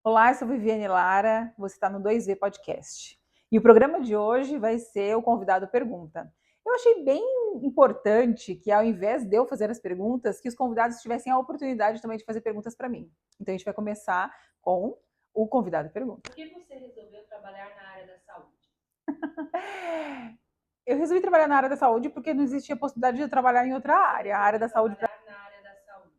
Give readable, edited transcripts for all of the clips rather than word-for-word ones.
Olá, eu sou Viviane Lara, você está no 2V Podcast. E o programa de hoje vai ser o Convidado Pergunta. Eu achei bem importante que, ao invés de eu fazer as perguntas, que os convidados tivessem a oportunidade também de fazer perguntas para mim. Então, a gente vai começar com o Convidado Pergunta. Por que você resolveu trabalhar na área da saúde? Eu resolvi trabalhar na área da saúde porque não existia possibilidade de eu trabalhar em outra área. A área da saúde. Trabalhar na área da saúde.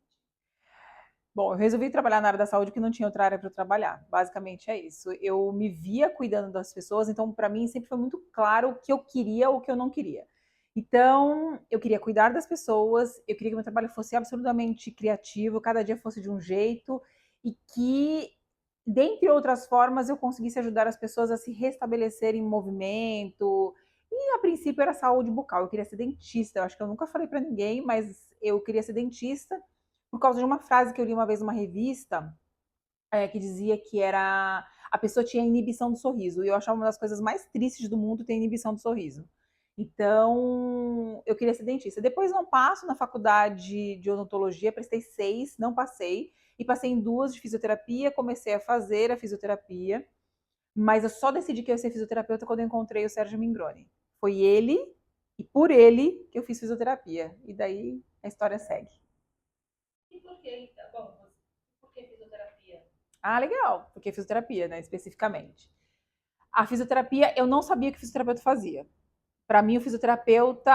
Bom, eu resolvi trabalhar na área da saúde porque não tinha outra área para trabalhar. Basicamente é isso. Eu me via cuidando das pessoas, então para mim sempre foi muito claro o que eu queria ou o que eu não queria. Então, eu queria cuidar das pessoas, eu queria que meu trabalho fosse absolutamente criativo, cada dia fosse de um jeito e que, dentre outras formas, eu conseguisse ajudar as pessoas a se restabelecerem em movimento. E a princípio era saúde bucal. Eu queria ser dentista. Eu acho que eu nunca falei para ninguém, mas eu queria ser dentista por causa de uma frase que eu li uma vez numa revista, que dizia que era a pessoa tinha inibição do sorriso. E eu achava uma das coisas mais tristes do mundo ter inibição do sorriso. Então, eu queria ser dentista. Depois não passo na faculdade de odontologia, prestei 6, não passei. E passei em 2 de fisioterapia, comecei a fazer a fisioterapia. Mas eu só decidi que eu ia ser fisioterapeuta quando eu encontrei o Sérgio Mingroni. Foi ele, e por ele, que eu fiz fisioterapia. E daí a história segue. E por que, bom, por que fisioterapia? Ah, legal, porque fisioterapia, né, especificamente. A fisioterapia, eu não sabia o que o fisioterapeuta fazia. Para mim, o fisioterapeuta,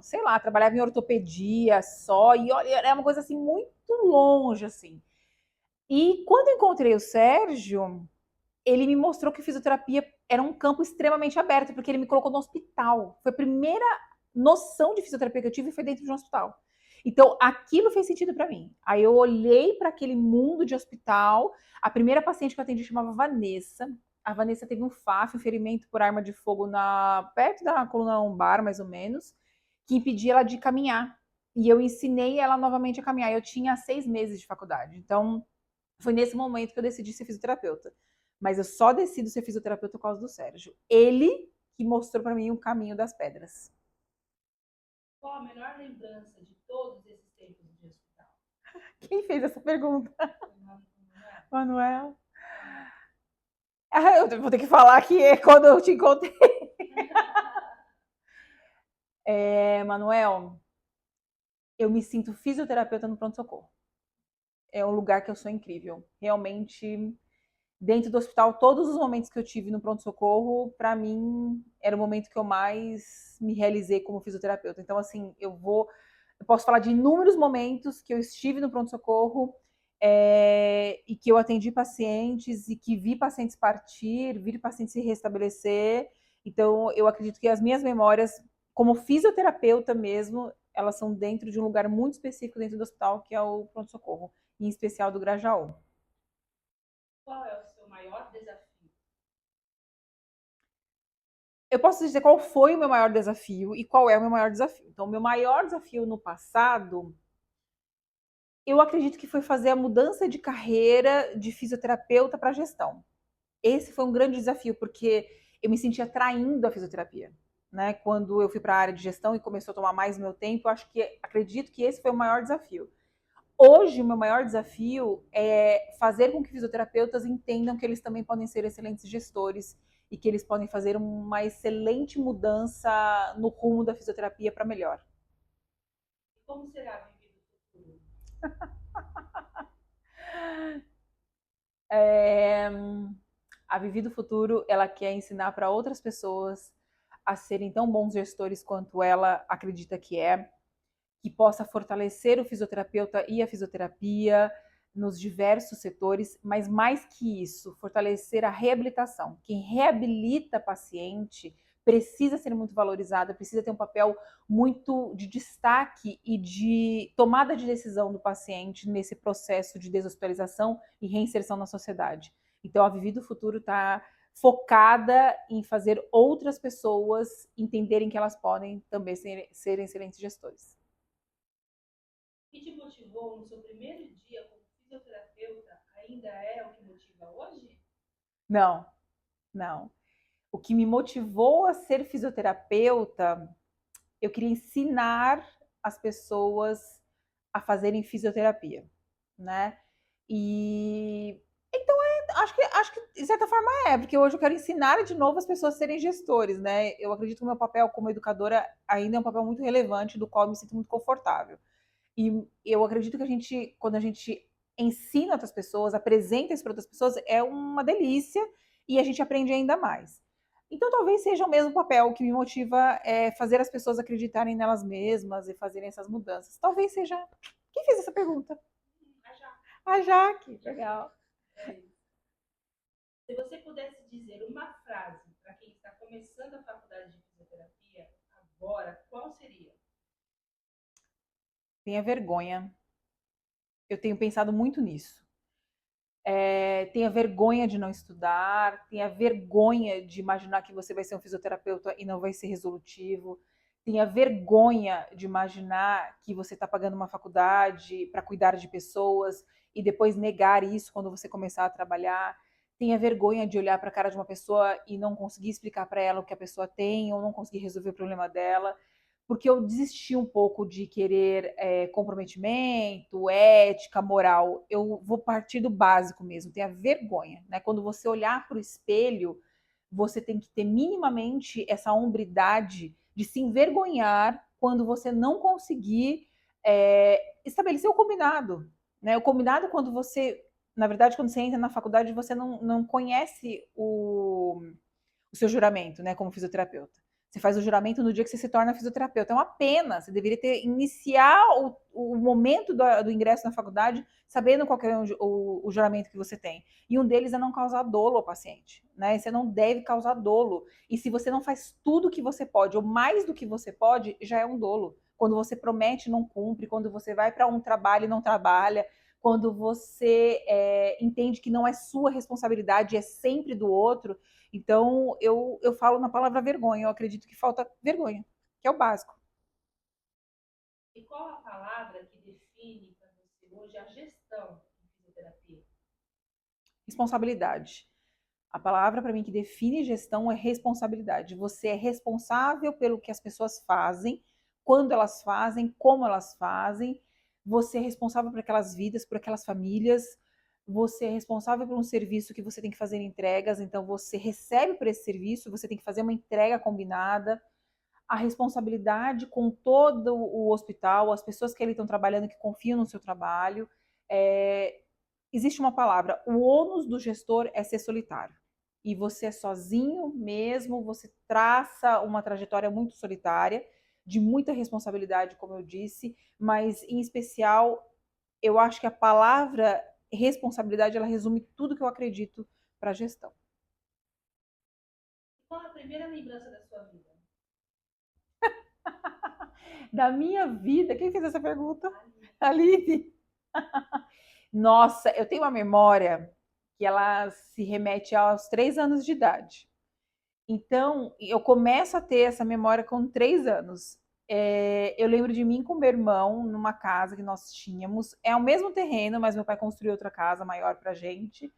sei lá, trabalhava em ortopedia só, e olha, era uma coisa assim muito longe, assim. E quando eu encontrei o Sérgio, ele me mostrou que fisioterapia era um campo extremamente aberto, porque ele me colocou no hospital. Foi a primeira noção de fisioterapia que eu tive foi dentro de um hospital. Então, aquilo fez sentido para mim. Aí eu olhei para aquele mundo de hospital. A primeira paciente que eu atendi chamava Vanessa. A Vanessa teve um FAF, um ferimento por arma de fogo perto da coluna lombar, mais ou menos, que impedia ela de caminhar. E eu ensinei ela novamente a caminhar. Eu tinha 6 meses de faculdade. Então, foi nesse momento que eu decidi ser fisioterapeuta. Mas eu só decido ser fisioterapeuta por causa do Sérgio. Ele que mostrou para mim o caminho das pedras. Qual a melhor lembrança de todos esses tempos de hospital? Quem fez essa pergunta? Não é? Manuel. Ah, eu vou ter que falar que é quando eu te encontrei. Manuel, eu me sinto fisioterapeuta no pronto-socorro. É um lugar que eu sou incrível. Realmente, dentro do hospital, todos os momentos que eu tive no pronto-socorro, para mim, era o momento que eu mais me realizei como fisioterapeuta. Então, assim, eu posso falar de inúmeros momentos que eu estive no pronto-socorro e que eu atendi pacientes e que vi pacientes partir, vi pacientes se restabelecer. Então, eu acredito que as minhas memórias, como fisioterapeuta mesmo, elas são dentro de um lugar muito específico dentro do hospital, que é o pronto-socorro, em especial do Grajaú. Qual é o seu maior desafio? Eu posso dizer qual foi o meu maior desafio e qual é o meu maior desafio. Então, o meu maior desafio no passado, eu acredito que foi fazer a mudança de carreira de fisioterapeuta para gestão. Esse foi um grande desafio, porque eu me sentia traindo a fisioterapia. Né? Quando eu fui para a área de gestão e começou a tomar mais meu tempo, acredito que esse foi o maior desafio. Hoje, o meu maior desafio é fazer com que fisioterapeutas entendam que eles também podem ser excelentes gestores e que eles podem fazer uma excelente mudança no rumo da fisioterapia para melhor. E como será vivido o futuro? É, a Vivi do Futuro, ela quer ensinar para outras pessoas a serem tão bons gestores quanto ela acredita que possa fortalecer o fisioterapeuta e a fisioterapia nos diversos setores, mas mais que isso, fortalecer a reabilitação. Quem reabilita paciente precisa ser muito valorizado, precisa ter um papel muito de destaque e de tomada de decisão do paciente nesse processo de deshospitalização e reinserção na sociedade. Então, a Vivi do Futuro está focada em fazer outras pessoas entenderem que elas podem também ser excelentes gestores. O que te motivou no seu primeiro dia como fisioterapeuta ainda é o que motiva hoje? Não, não. O que me motivou a ser fisioterapeuta, eu queria ensinar as pessoas a fazerem fisioterapia, né? E Acho que de certa forma porque hoje eu quero ensinar de novo as pessoas a serem gestores, né? Eu acredito que o meu papel como educadora ainda é um papel muito relevante, do qual eu me sinto muito confortável. E eu acredito que quando a gente ensina outras pessoas, apresenta isso para outras pessoas, é uma delícia e a gente aprende ainda mais. Então, talvez seja o mesmo papel que me motiva fazer as pessoas acreditarem nelas mesmas e fazerem essas mudanças. Talvez seja. Quem fez essa pergunta? A Jaque. A Jaque. Legal. É isso. Se você pudesse dizer uma frase para quem está começando a faculdade de fisioterapia agora, qual seria? Tenha vergonha. Eu tenho pensado muito nisso. Tenha vergonha de não estudar, tenha vergonha de imaginar que você vai ser um fisioterapeuta e não vai ser resolutivo, tenha vergonha de imaginar que você está pagando uma faculdade para cuidar de pessoas e depois negar isso quando você começar a trabalhar. Tenha vergonha de olhar para a cara de uma pessoa e não conseguir explicar para ela o que a pessoa tem ou não conseguir resolver o problema dela, porque eu desisti um pouco de querer comprometimento, ética, moral. Eu vou partir do básico mesmo, ter a vergonha, né? Quando você olhar para o espelho, você tem que ter minimamente essa hombridade de se envergonhar quando você não conseguir estabelecer o combinado, né? O combinado quando você, na verdade, quando você entra na faculdade, você não conhece o seu juramento, né, como fisioterapeuta. Você faz o juramento no dia que você se torna fisioterapeuta. É uma pena. Você deveria iniciar o momento do ingresso na faculdade sabendo qual é o juramento que você tem. E um deles é não causar dolo ao paciente. Né? Você não deve causar dolo. E se você não faz tudo o que você pode, ou mais do que você pode, já é um dolo. Quando você promete e não cumpre, quando você vai para um trabalho e não trabalha, quando você entende que não é sua responsabilidade, é sempre do outro. Então, eu falo na palavra vergonha, eu acredito que falta vergonha, que é o básico. E qual a palavra que define para você hoje a gestão em fisioterapia? Responsabilidade. A palavra para mim que define gestão é responsabilidade. Você é responsável pelo que as pessoas fazem, quando elas fazem, como elas fazem. Você é responsável por aquelas vidas, por aquelas famílias. Você é responsável por um serviço que você tem que fazer entregas, então você recebe por esse serviço, você tem que fazer uma entrega combinada. A responsabilidade com todo o hospital, as pessoas que ali estão trabalhando, que confiam no seu trabalho. É, existe uma palavra, o ônus do gestor é ser solitário. E você é sozinho mesmo, você traça uma trajetória muito solitária, de muita responsabilidade, como eu disse, mas em especial, eu acho que a palavra responsabilidade, ela resume tudo que eu acredito para a gestão. E qual a primeira lembrança da sua vida? Da minha vida, quem fez essa pergunta? Ali. Aline. Nossa, eu tenho uma memória que ela se remete aos 3 anos de idade. Então, eu começo a ter essa memória com 3 anos. Eu lembro de mim com meu irmão numa casa que nós tínhamos. É o mesmo terreno, mas meu pai construiu outra casa maior pra gente.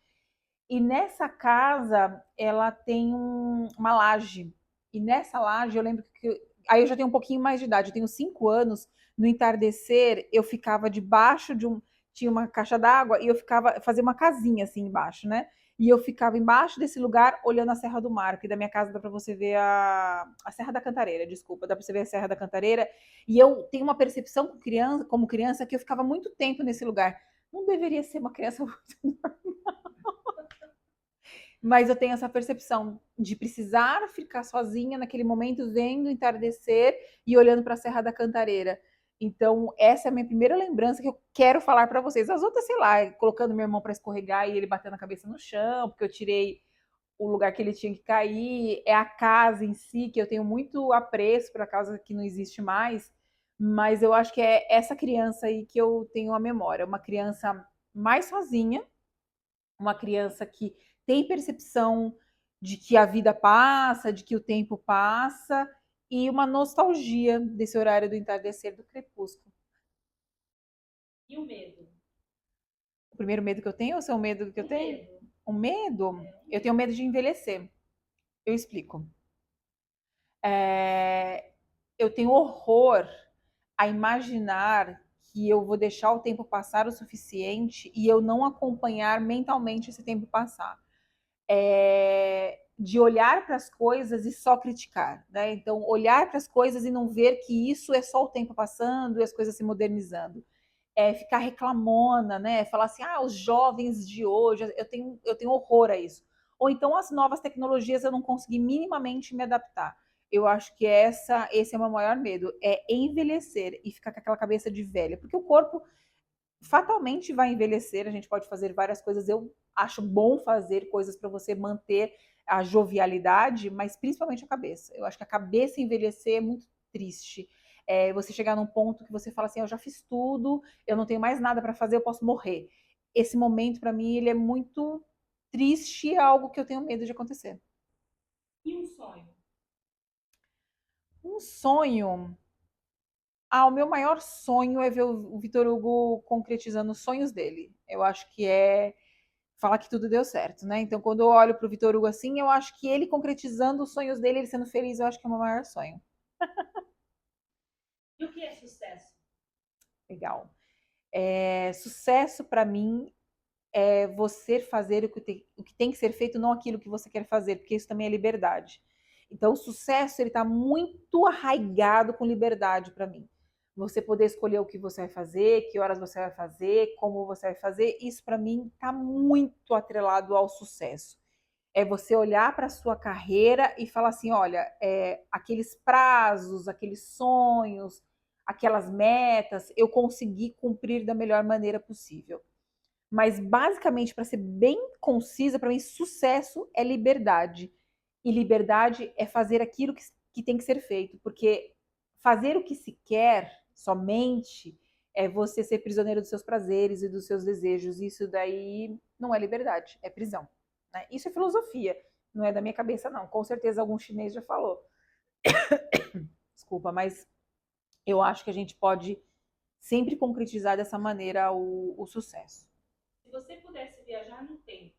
E nessa casa, ela tem uma laje. E nessa laje, eu lembro que. Aí eu já tenho um pouquinho mais de idade, eu tenho 5 anos. No entardecer, eu ficava debaixo de um. Tinha uma caixa d'água e eu ficava. Fazia uma casinha assim embaixo, né? E eu ficava embaixo desse lugar olhando a Serra do Mar, porque da minha casa dá para você ver a Serra da Cantareira, desculpa, dá para você ver a Serra da Cantareira. E eu tenho uma percepção como criança que eu ficava muito tempo nesse lugar. Não deveria ser uma criança muito, mas eu tenho essa percepção de precisar ficar sozinha naquele momento, vendo o entardecer e olhando para a Serra da Cantareira. Então, essa é a minha primeira lembrança que eu quero falar para vocês. As outras, sei lá, colocando meu irmão para escorregar e ele batendo a cabeça no chão, porque eu tirei o lugar que ele tinha que cair, é a casa em si, que eu tenho muito apreço para a casa que não existe mais, mas eu acho que é essa criança aí que eu tenho a memória, uma criança mais sozinha, uma criança que tem percepção de que a vida passa, de que o tempo passa, e uma nostalgia desse horário do entardecer do crepúsculo. E o medo? O primeiro medo que eu tenho, ou o seu medo que eu O tenho? medo. O medo? É, o Eu tenho medo. medo de envelhecer. Eu explico. É, eu tenho horror a imaginar que eu vou deixar o tempo passar o suficiente e eu não acompanhar mentalmente esse tempo passar. De olhar para as coisas e só criticar, né? Então, olhar para as coisas e não ver que isso é só o tempo passando e as coisas se modernizando. Ficar reclamona, né? Falar assim, os jovens de hoje, eu tenho horror a isso. Ou então as novas tecnologias eu não consegui minimamente me adaptar. Eu acho que esse é o meu maior medo, é envelhecer e ficar com aquela cabeça de velha, porque o corpo fatalmente vai envelhecer, a gente pode fazer várias coisas, eu acho bom fazer coisas para você manter a jovialidade, mas principalmente a cabeça. Eu acho que a cabeça envelhecer é muito triste. Você chegar num ponto que você fala assim, eu já fiz tudo, eu não tenho mais nada para fazer, eu posso morrer. Esse momento, para mim, ele é muito triste, é algo que eu tenho medo de acontecer. E um sonho? Um sonho. O meu maior sonho é ver o Vitor Hugo concretizando os sonhos dele. Eu acho que é falar que tudo deu certo, né? Então, quando eu olho pro Vitor Hugo assim, eu acho que ele concretizando os sonhos dele, ele sendo feliz, eu acho que é o meu maior sonho. E o que é sucesso? Legal. Sucesso para mim é você fazer o que tem que ser feito, não aquilo que você quer fazer, porque isso também é liberdade. Então, o sucesso ele está muito arraigado com liberdade para mim. Você poder escolher o que você vai fazer, que horas você vai fazer, como você vai fazer, isso para mim está muito atrelado ao sucesso. É você olhar para a sua carreira e falar assim, olha, aqueles prazos, aqueles sonhos, aquelas metas, eu consegui cumprir da melhor maneira possível. Mas basicamente, para ser bem concisa, para mim, sucesso é liberdade. E liberdade é fazer aquilo que tem que ser feito. Porque fazer o que se quer somente é você ser prisioneiro dos seus prazeres e dos seus desejos. Isso daí não é liberdade, é prisão. Né? Isso é filosofia, não é da minha cabeça, não. Com certeza algum chinês já falou. Desculpa, mas eu acho que a gente pode sempre concretizar dessa maneira o sucesso. Se você pudesse viajar no tempo,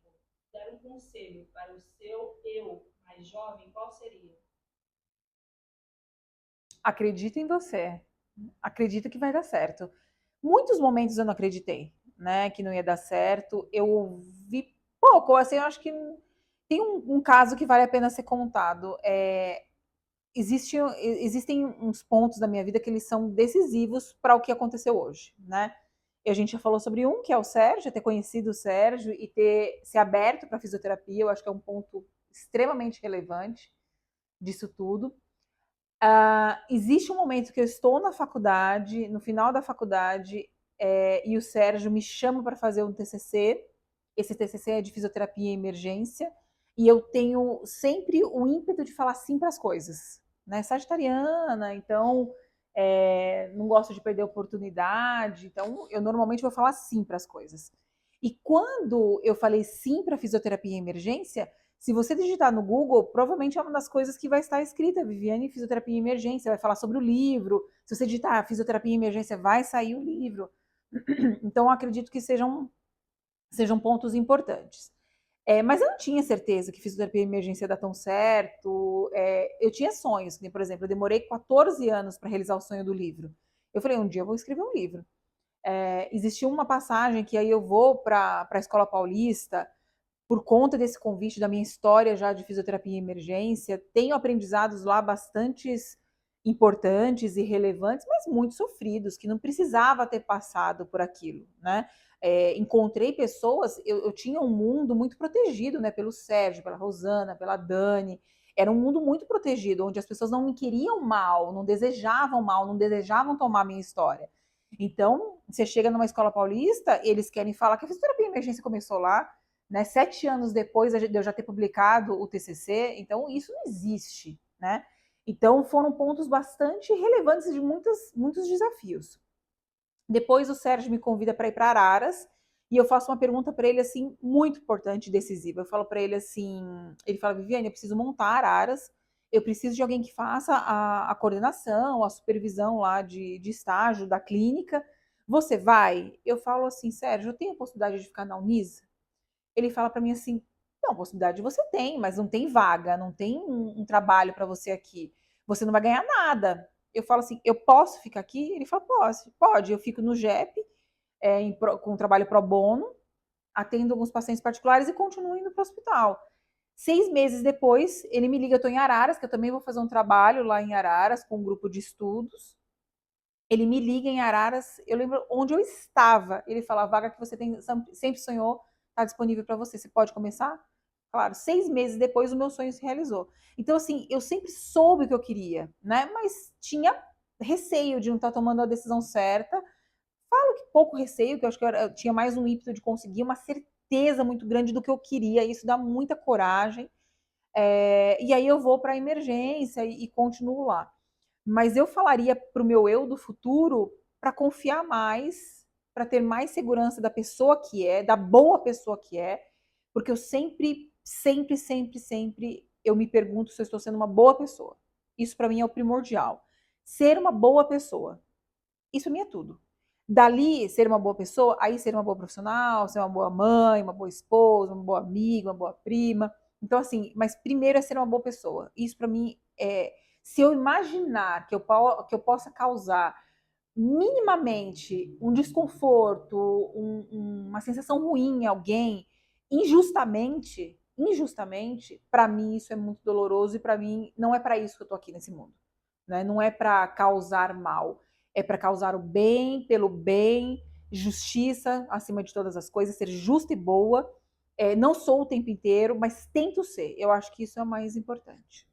dar um conselho para o seu eu mais jovem, qual seria? Acredita em você. Acredita que vai dar certo. Muitos momentos eu não acreditei, né, que não ia dar certo. Eu vi pouco, assim, eu acho que tem um caso que vale a pena ser contado. Existem uns pontos da minha vida que eles são decisivos para o que aconteceu hoje, né? E a gente já falou sobre um, que é o Sérgio, ter conhecido o Sérgio e ter se aberto para a fisioterapia, eu acho que é um ponto extremamente relevante disso tudo. Existe um momento que eu estou na faculdade, no final da faculdade, e o Sérgio me chama para fazer um TCC. Esse TCC é de fisioterapia e emergência, e eu tenho sempre o ímpeto de falar sim para as coisas, né? Sagitariana, então não gosto de perder oportunidade, então eu normalmente vou falar sim para as coisas. E quando eu falei sim para fisioterapia e emergência, se você digitar no Google, provavelmente é uma das coisas que vai estar escrita, Viviane Fisioterapia e Emergência, vai falar sobre o livro. Se você digitar Fisioterapia e Emergência, vai sair o livro. Então, acredito que sejam pontos importantes. Mas eu não tinha certeza que fisioterapia e emergência ia dar tão certo. Eu tinha sonhos, por exemplo, eu demorei 14 anos para realizar o sonho do livro. Eu falei, um dia eu vou escrever um livro. Existiu uma passagem que aí eu vou para a Escola Paulista, por conta desse convite da minha história já de fisioterapia e emergência, tenho aprendizados lá bastante importantes e relevantes, mas muito sofridos, que não precisava ter passado por aquilo, né? Encontrei pessoas, eu tinha um mundo muito protegido, né? Pelo Sérgio, pela Rosana, pela Dani, era um mundo muito protegido, onde as pessoas não me queriam mal, não desejavam tomar a minha história. Então, você chega numa escola paulista, eles querem falar que a fisioterapia e emergência começou lá, né? 7 anos depois de eu já ter publicado o TCC, então isso não existe, né? Então foram pontos bastante relevantes de muitos desafios. Depois o Sérgio me convida para ir para Araras e eu faço uma pergunta para ele assim muito importante, decisiva. Eu falo para ele assim, ele fala, Viviane, eu preciso montar Araras, eu preciso de alguém que faça a coordenação, a supervisão lá de estágio da clínica. Você vai? Eu falo assim, Sérgio, eu tenho a possibilidade de ficar na Unisa? Ele fala para mim assim, não, possibilidade você tem, mas não tem vaga, não tem um trabalho para você aqui. Você não vai ganhar nada. Eu falo assim, eu posso ficar aqui? Ele fala, pode. Eu fico no JEP, com trabalho pro bono, atendo alguns pacientes particulares e continuo indo para o hospital. 6 meses depois, ele me liga, eu estou em Araras, que eu também vou fazer um trabalho lá em Araras com um grupo de estudos. Ele me liga em Araras, eu lembro onde eu estava. Ele fala, a vaga que você sempre sonhou está disponível para você. Você pode começar? Claro, 6 meses depois o meu sonho se realizou. Então, assim, eu sempre soube o que eu queria, né? Mas tinha receio de não estar tomando a decisão certa. Falo que pouco receio, que eu acho que eu tinha mais um ímpeto de conseguir uma certeza muito grande do que eu queria. Isso dá muita coragem. E aí eu vou para a emergência e continuo lá. Mas eu falaria para o meu eu do futuro para confiar mais, para ter mais segurança da pessoa que é, da boa pessoa que é, porque eu sempre, sempre, sempre, sempre eu me pergunto se eu estou sendo uma boa pessoa. Isso para mim é o primordial. Ser uma boa pessoa. Isso para mim é tudo. Dali, ser uma boa pessoa, aí ser uma boa profissional, ser uma boa mãe, uma boa esposa, uma boa amiga, uma boa prima. Então, assim, mas primeiro é ser uma boa pessoa. Isso para mim é. Se eu imaginar que eu possa causar minimamente um desconforto, uma sensação ruim em alguém, injustamente, para mim isso é muito doloroso e para mim não é para isso que eu tô aqui nesse mundo, né? Não é para causar mal, é para causar o bem pelo bem, justiça acima de todas as coisas, ser justa e boa. Não sou o tempo inteiro, mas tento ser. Eu acho que isso é o mais importante.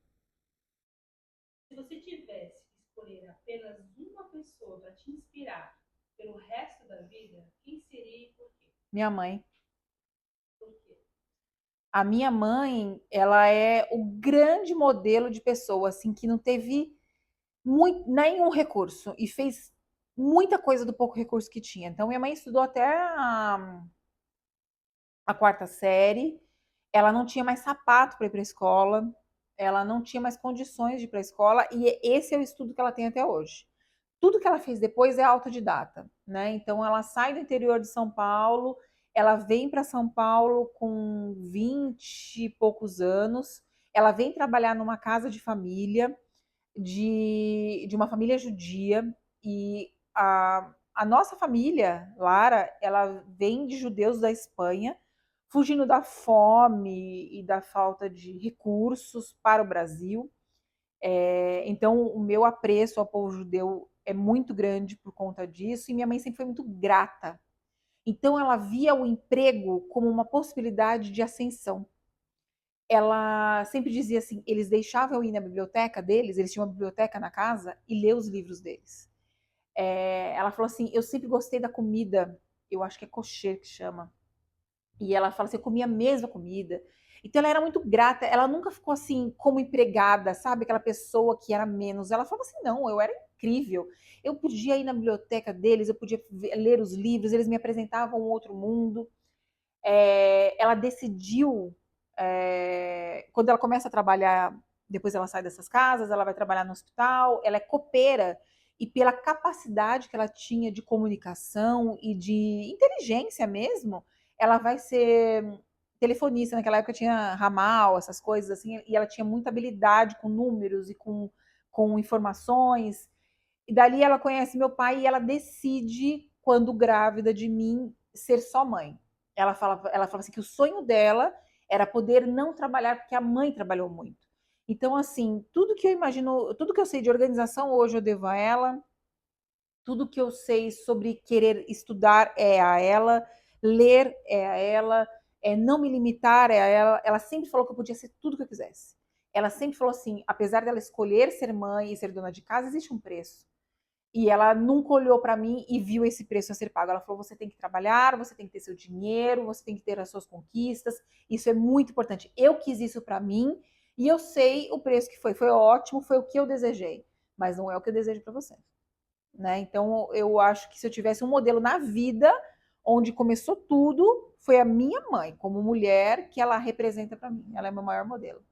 Se você tivesse que escolher apenas uma pessoa para te inspirar pelo resto da vida, quem seria e por quê? Minha mãe. Por quê? A minha mãe, ela é o grande modelo de pessoa, assim, que não teve nenhum recurso e fez muita coisa do pouco recurso que tinha. Então, minha mãe estudou até a quarta série, ela não tinha mais sapato para ir para a escola, ela não tinha mais condições de ir para a escola, e esse é o estudo que ela tem até hoje. Tudo que ela fez depois é autodidata, né? Então ela sai do interior de São Paulo, ela vem para São Paulo com 20 e poucos anos, ela vem trabalhar numa casa de família, de uma família judia, e a nossa família, Lara, ela vem de judeus da Espanha, fugindo da fome e da falta de recursos para o Brasil. Então, o meu apreço ao povo judeu é muito grande por conta disso, e minha mãe sempre foi muito grata. Então, ela via o emprego como uma possibilidade de ascensão. Ela sempre dizia assim: eles deixavam eu ir na biblioteca deles, eles tinham uma biblioteca na casa, e ler os livros deles. Ela falou assim: eu sempre gostei da comida, eu acho que é kosher que chama. E ela fala assim: eu comia a mesma comida. Então ela era muito grata, ela nunca ficou assim como empregada, sabe? Aquela pessoa que era menos. Ela falava assim: não, eu era incrível. Eu podia ir na biblioteca deles, eu podia ler os livros, eles me apresentavam um outro mundo. Ela decidiu, quando ela começa a trabalhar, depois ela sai dessas casas, ela vai trabalhar no hospital, ela é copeira, e pela capacidade que ela tinha de comunicação e de inteligência mesmo, ela vai ser telefonista. Naquela época tinha ramal, essas coisas assim, e ela tinha muita habilidade com números e com informações. E dali ela conhece meu pai e ela decide, quando grávida de mim, ser só mãe. Ela fala assim que o sonho dela era poder não trabalhar porque a mãe trabalhou muito. Então, assim, tudo que eu imagino, tudo que eu sei de organização hoje eu devo a ela, tudo que eu sei sobre querer estudar é a ela, ler é a ela, não me limitar é a ela. Ela sempre falou que eu podia ser tudo que eu quisesse. Ela sempre falou assim, apesar dela escolher ser mãe e ser dona de casa, existe um preço. E ela nunca olhou para mim e viu esse preço a ser pago. Ela falou: você tem que trabalhar, você tem que ter seu dinheiro, você tem que ter as suas conquistas. Isso é muito importante. Eu quis isso para mim e eu sei o preço que foi. Foi ótimo, foi o que eu desejei, mas não é o que eu desejo para você, né? Então eu acho que se eu tivesse um modelo na vida onde começou tudo, foi a minha mãe, como mulher, que ela representa para mim. Ela é meu maior modelo.